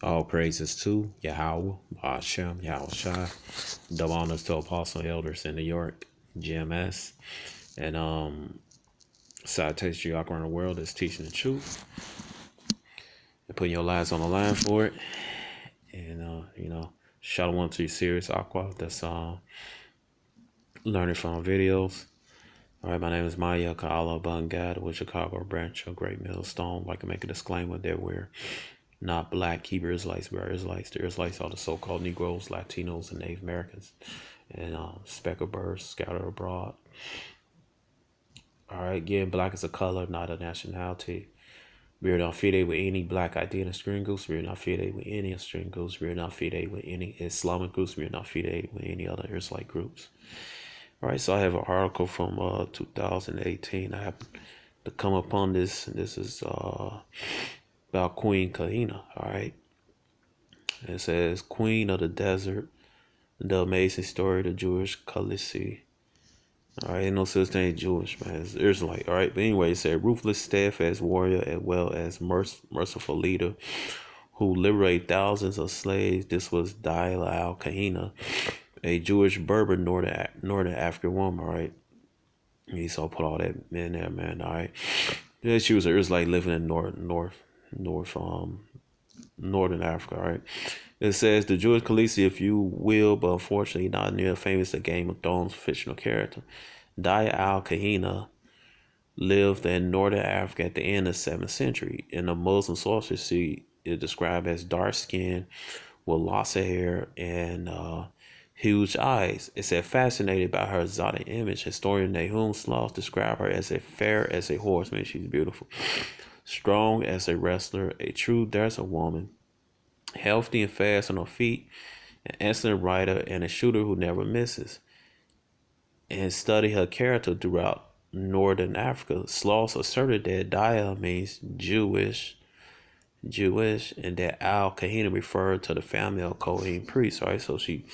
All praises to Yahweh, Hashem, Yahweh Shai. Double honors to Apostle Elders in New York, GMS. And Citation you around the world is teaching the truth and putting your lives on the line for it. And Shalom to you serious Aqua that's learning from videos. All right, my name is Maya Kaala Bungad with Chicago branch of Great Millstone. Like to make a disclaimer that we're not black Hebrew Israelites, we're Israelites. The Israelites are the so-called Negroes, Latinos, and Native Americans, and speckled birds scattered abroad. All right, again, black is a color, not a nationality. We are not affiliated with any black identity string groups. We are not affiliated with any string groups. We are not affiliated with any Islamic groups. We are not affiliated with any other Israelite groups. All right, so I have an article from 2018. I happened to come upon this, and this is about Queen Kahina. All right, it says Queen of the Desert, the amazing story of the Jewish Khaleesi. All right, ain't no such thing as Jewish, man. It's Israelite. All right, but anyway, it said ruthless, steadfast warrior as well as merciful leader who liberated thousands of slaves. This was Dila al-Kahina, a Jewish Berber northern African woman. All right, he so put all that in there, man. All right, yeah, she was an Israelite living in northern Africa. All right. It says the Jewish Khaleesi, if you will, but unfortunately not near famous the Game of Thrones fictional character. Daya al-Kahina lived in northern Africa at the end of the 7th century. In the Muslim sources, she is described as dark skinned with lots of hair and huge eyes. It said fascinated by her exotic image. Historian Nahum Sloss described her as fair as a horse. Man, she's beautiful. Strong as a wrestler, a true desert woman. Healthy and fast on her feet, an excellent writer, and a shooter who never misses. And study her character throughout northern Africa. Sloss asserted that Daya means Jewish, and that Al Kahina referred to the family of Kohen priests. Right, so she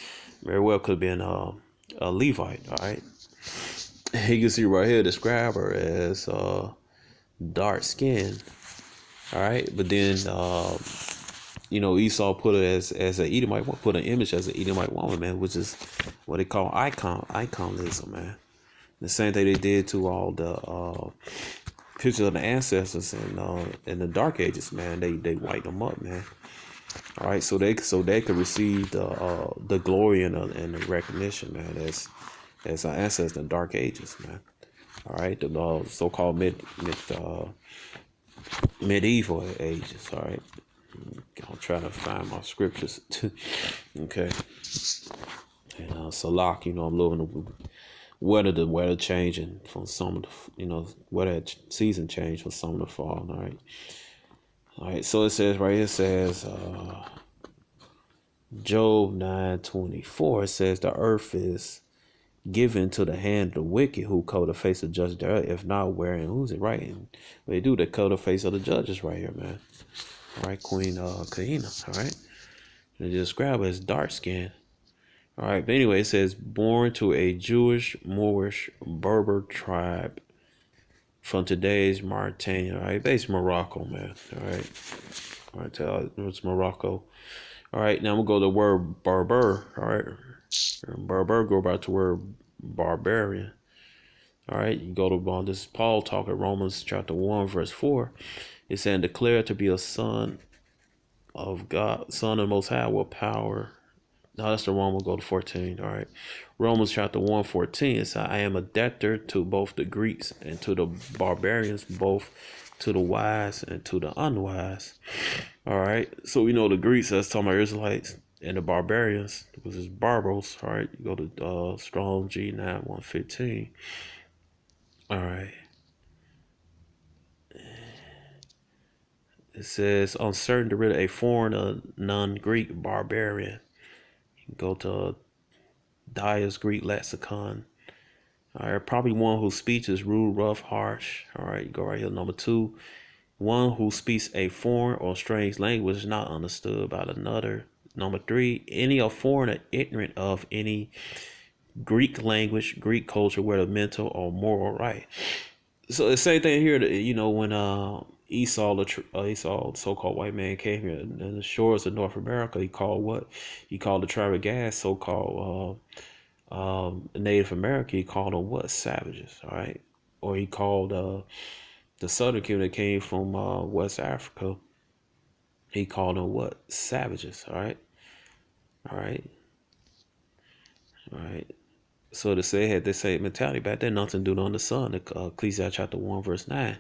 very well could have been a Levite. All right, you can see right here describe her as dark skin. All right, but then Esau put her as an Edomite, put an image as an Edomite woman, man, which is what they call iconism, man. The same thing they did to all the pictures of the ancestors in the Dark Ages, man. They white them up, man. All right, so they could receive the glory and the recognition, man, as our ancestors in the Dark Ages, man. All right, the so-called medieval ages. All right. I'll try to find my scriptures. Okay. And Salak, I'm living the weather changing from some of the, weather season change from summer to fall. All right. All right. So it says right here, it says Job 9:24. It says the earth is given to the hand of the wicked who cover the face of the judge thereof. If not, wherein who's it right? And they do, they cover the face of the judges right here, man. All right, Queen Kahina. All right, they describe her as dark skin. All right, but anyway, it says born to a Jewish Moorish Berber tribe from today's Mauritania. All right, based Morocco, man. All right, it's Morocco. All right, now we'll go to the word Berber. All right, Berber go back to word barbarian. All right, you go to this is Paul talking Romans chapter 1 verse 4. It's saying declared to be a son of God, son of the Most High with power. No, that's the wrong. We'll go to 14. All right, Romans chapter 1:14. It says, I am a debtor to both the Greeks and to the barbarians, both to the wise and to the unwise. All right, so we know the Greeks, that's talking about Israelites, and the barbarians, which is Berbers. All right, you go to Strong G9 115. All right. It says uncertain to rid a foreign, non-Greek barbarian. You go to Dyer's Greek lexicon. All right, probably one whose speech is rude, rough, harsh. All right, you go right here. Number 2, one who speaks a foreign or strange language not understood by another. Number 3, any a foreigner ignorant of any Greek language, Greek culture, whether mental or moral right. So the same thing here, when Esau, the so-called white man, came here in the shores of North America. He called what? He called the tribe of Gad, so-called Native America. He called them what? Savages. All right. Or he called the Southern kingdom that came from West Africa. He called them what? Savages. All right. All right. All right. So they had this same mentality back then, nothing to do under the sun. Ecclesiastes chapter 1, verse 9.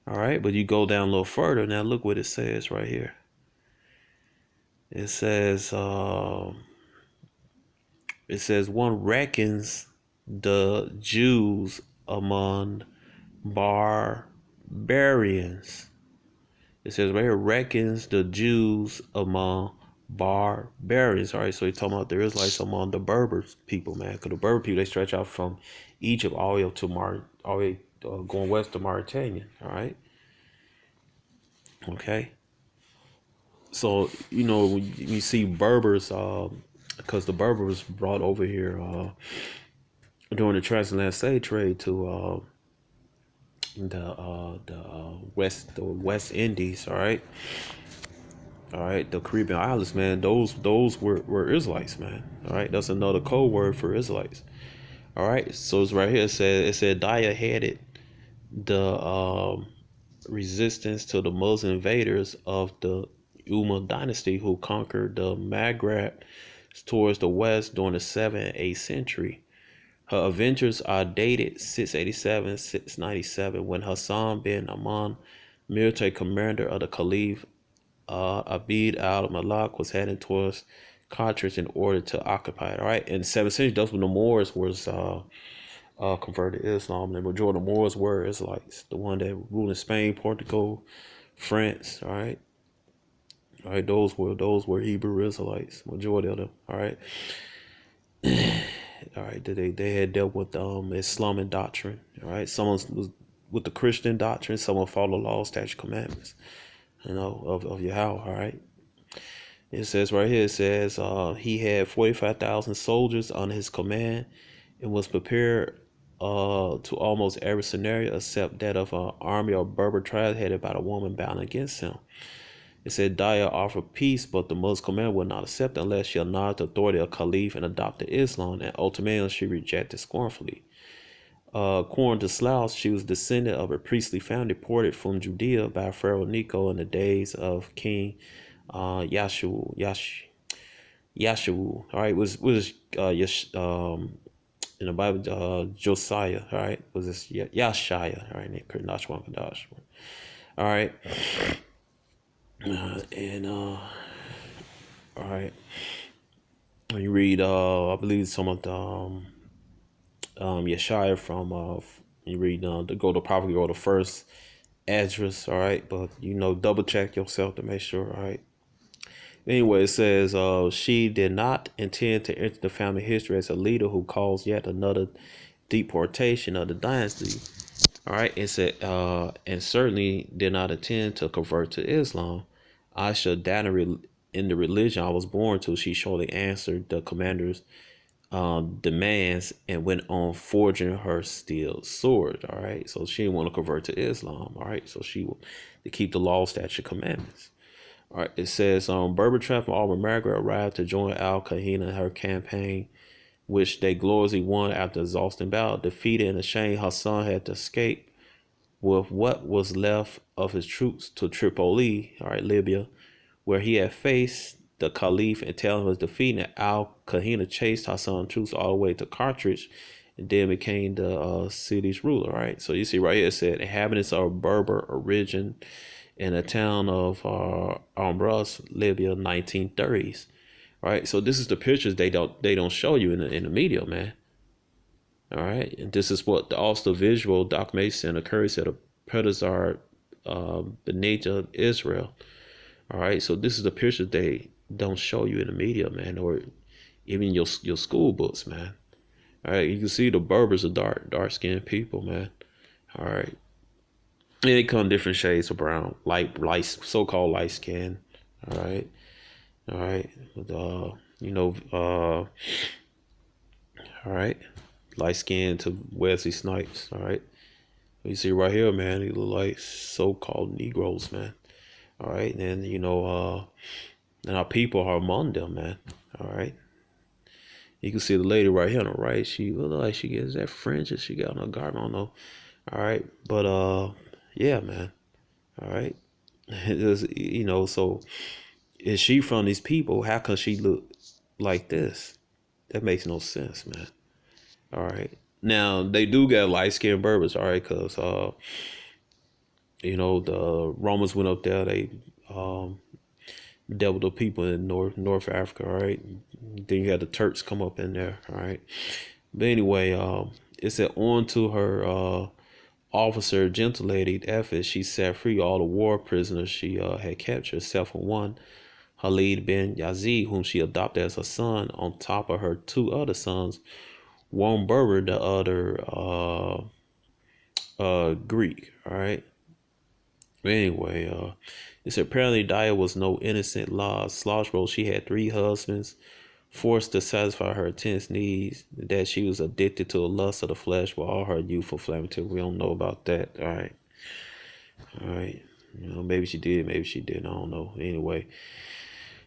All right, but you go down a little further. Now look what it says right here. It says, one reckons the Jews among barbarians. It says right here, reckons the Jews among barbarians. All right, so he's talking about the Israelites among the Berbers people, man. Because the Berber people, they stretch out from Egypt all the way up to all the way going west to Mauritania. All right, okay. So when you see Berbers, because the Berbers brought over here during the transatlantic slave trade to the West Indies. All right, the Caribbean islands, man. Those were Israelites, man. All right, that's another code word for Israelites. All right, so it's right here. It said Daya headed the resistance to the Muslim invaders of the Umayyad dynasty who conquered the Maghreb towards the west during the 7th and 8th century. Her adventures are dated 687, 697, when Hassan bin Aman, military commander of the Caliph Abid al-Malak, was heading towards Carthage in order to occupy it. All right, in the 7th century, that's when the Moors was converted to Islam. The majority of the Moors were Israelites, the one that ruled in Spain, Portugal, France. All right, those were Hebrew Israelites, majority of them. All right, all right. They had dealt with Islamic doctrine. All right, some was with the Christian doctrine. Some followed the law, statutes, commandments. Of Yahweh. All right. It says right here. It says he had 45,000 soldiers under his command and was prepared to almost every scenario except that of an army of Berber tribes headed by a woman bound against him. It said Daya offered peace, but the Muslim commander would not accept unless she acknowledged the authority of Caliph and adopted Islam, and ultimately she rejected scornfully. According to Slouch, she was descendant of a priestly family deported from Judea by Pharaoh Necho in the days of King Yashu. All right, was in the Bible Josiah. All right, was this Yashaya? All right, Kadash. All right, and all right. When you read, I believe some of the Yeshaya from you read probably go to first address. All right, but double check yourself to make sure. All right. Anyway, it says she did not intend to enter the family history as a leader who caused yet another deportation of the dynasty. All right, it said and certainly did not intend to convert to Islam. I shall die in the religion I was born to. She shortly answered the commander's demands and went on forging her steel sword. All right, so she didn't want to convert to Islam. All right, so she will to keep the law, statute, commandments. All right, it says Berber trap from Auburn, Margaret arrived to join Al Kahina in her campaign, which they gloriously won after exhausting battle. Defeated and ashamed, Hassan had to escape with what was left of his troops to Tripoli, all right, Libya, where he had faced the Caliph and telling him his defeat. And Al Kahina chased Hassan's troops all the way to Carthage and then became the city's ruler. All right, so you see right here it said inhabitants of Berber origin in a town of Ambrus, Libya, 1930s. Right, so this is the pictures they don't show you in the media, man. All right, and this is what the also visual documentation occurs at a Pedazar Benita, Israel. All right, so this is the pictures they don't show you in the media, man, or even your school books, man. All right, you can see the Berbers are dark skinned people, man. All right. And they come different shades of brown, light, so-called light skin. All right, all right. All right, light skin to Wesley Snipes. All right, You see right here, man, they look like so-called Negroes, man. All right, and and our people are among them, man. All right. You can see the lady right here on the right. She look like she gets that fringe that she got on her garment. I don't know. All right, but yeah, man. All right. So is she from these people? How can she look like this? That makes no sense, man. All right. Now they do got light skinned Berbers, all right, because the Romans went up there. They um dealt with the people in North Africa, all right. Then you had the Turks come up in there, all right. But anyway, it said on to her officer, gentle lady, Ephes, she set free all the war prisoners she had captured, except for one, Khalid bin Yazid, whom she adopted as her son, on top of her two other sons, one Berber, the other Greek. All right. But anyway, it said apparently Dia was no innocent law. Slosh wrote she had three husbands, forced to satisfy her intense needs, that she was addicted to the lust of the flesh with all her youthful flamity. We don't know about that. All right. All right. Maybe she did, maybe she didn't. I don't know. Anyway,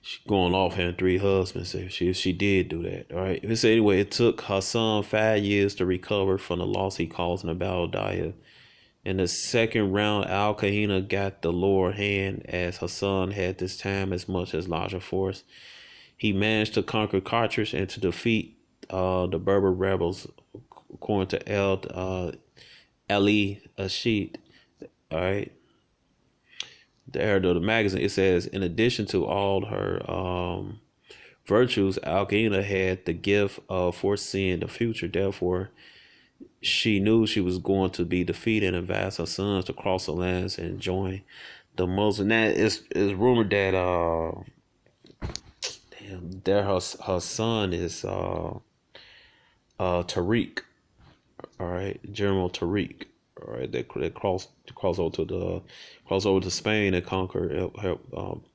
she going off having three husbands if she did do that. All right. If it's anyway, it took her son 5 years to recover from the loss he caused in the battle of Dia. In the second round, Al Kahina got the lower hand as her son had this time as much as larger force. He managed to conquer Carthage and to defeat the Berber rebels, according to Ali Ashid. All right. The editor of the magazine, it says, in addition to all her virtues, Al Kahina had the gift of foreseeing the future. Therefore, she knew she was going to be defeated and advised her sons to cross the lands and join the Muslim. Now, it's rumored that her son is Tariq. All right, General Tariq. All right, they cross over to Spain and conquer help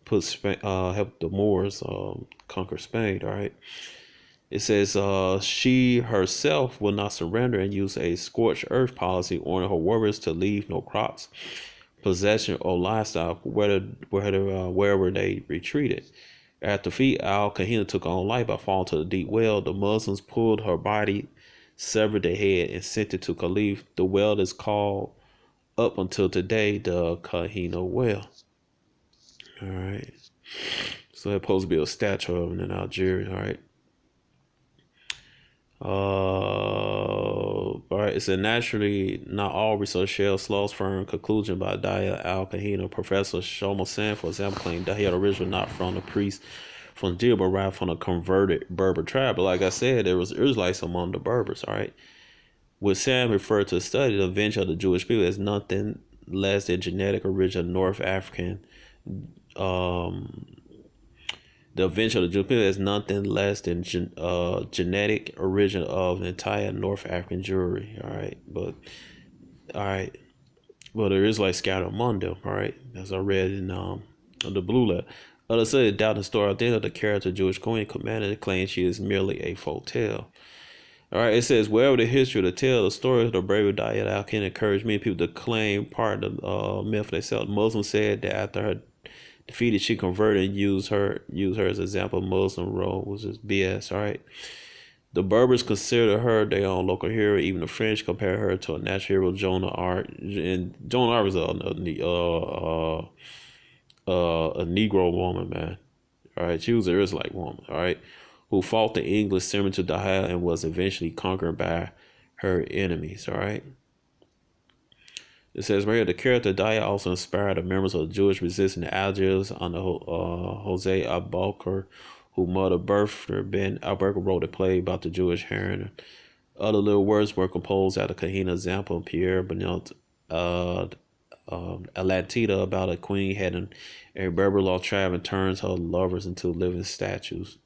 put Spain help the Moors conquer Spain. All right. It says she herself will not surrender and use a scorched earth policy, ordering her warriors to leave no crops, possession, or livestock wherever they retreated. After defeat, Al Kahina took her own life by falling to the deep well. The Muslims pulled her body, severed the head, and sent it to Caliph. The well is called, up until today, the Kahina well. All right. So that's supposed to be a statue of it in Algeria. All right. All right. It's a naturally not all research shares Slaw's firm conclusion by Dia Al Kahina. Professor Shoma San, for example, claimed that he had originally not from the priest from Jil, but rather from a converted Berber tribe. But like I said, there was Israelites among the Berbers. All right. With Sam referred to the study, the invention of the Jewish people as nothing less than genetic origin of North African. The invention of the Jewish people is nothing less than genetic origin of the entire North African Jewry. All right, well, there is like scattered among them. All right, as I read in the blue letter. Others say doubt the story identity of the character Jewish queen commander claims she is merely a folk tale. All right, it says wherever the history of the tale, the story of the brave Diet Al can encourage many people to claim part of the myth themselves. Muslims said that after her defeated, she converted and used her as an example of Muslim role, which is BS. All right. The Berbers consider her their own local hero. Even the French compare her to a natural hero, Joan of Arc. And Joan of Arc was a Negro woman, man. All right, she was an Israelite woman. All right, who fought the English similar to Dahlia and was eventually conquered by her enemies. All right. It says right here, the character Daya also inspired the members of the Jewish resistance in Algiers under Jose Abubakar, who mother Berber Ben Abubakar wrote a play about the Jewish heron. Other little words were composed out of Kahina example and Pierre Benelt Atlantida about a queen heading a Berber law tribe and turns her lovers into living statues.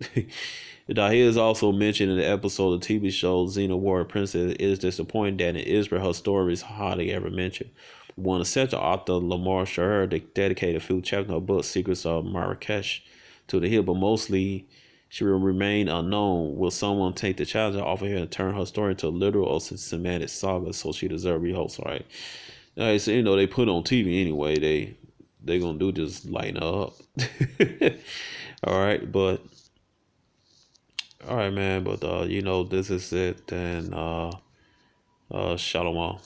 Dahlia is also mentioned in the episode of the TV show Xena Warrior Princess. It is disappointing that in Israel her story is hardly ever mentioned. One essential author, Lamar Shaher, dedicated a few chapters of her book Secrets of Marrakesh to the hill, but mostly She will remain unknown. Will someone take the challenge off of her and turn her story into a literal or cinematic saga so she deserves rehost? All right. All right, so they put on TV anyway. They gonna do just lighten her up. All right, but all right, man. But this is it. And shalom.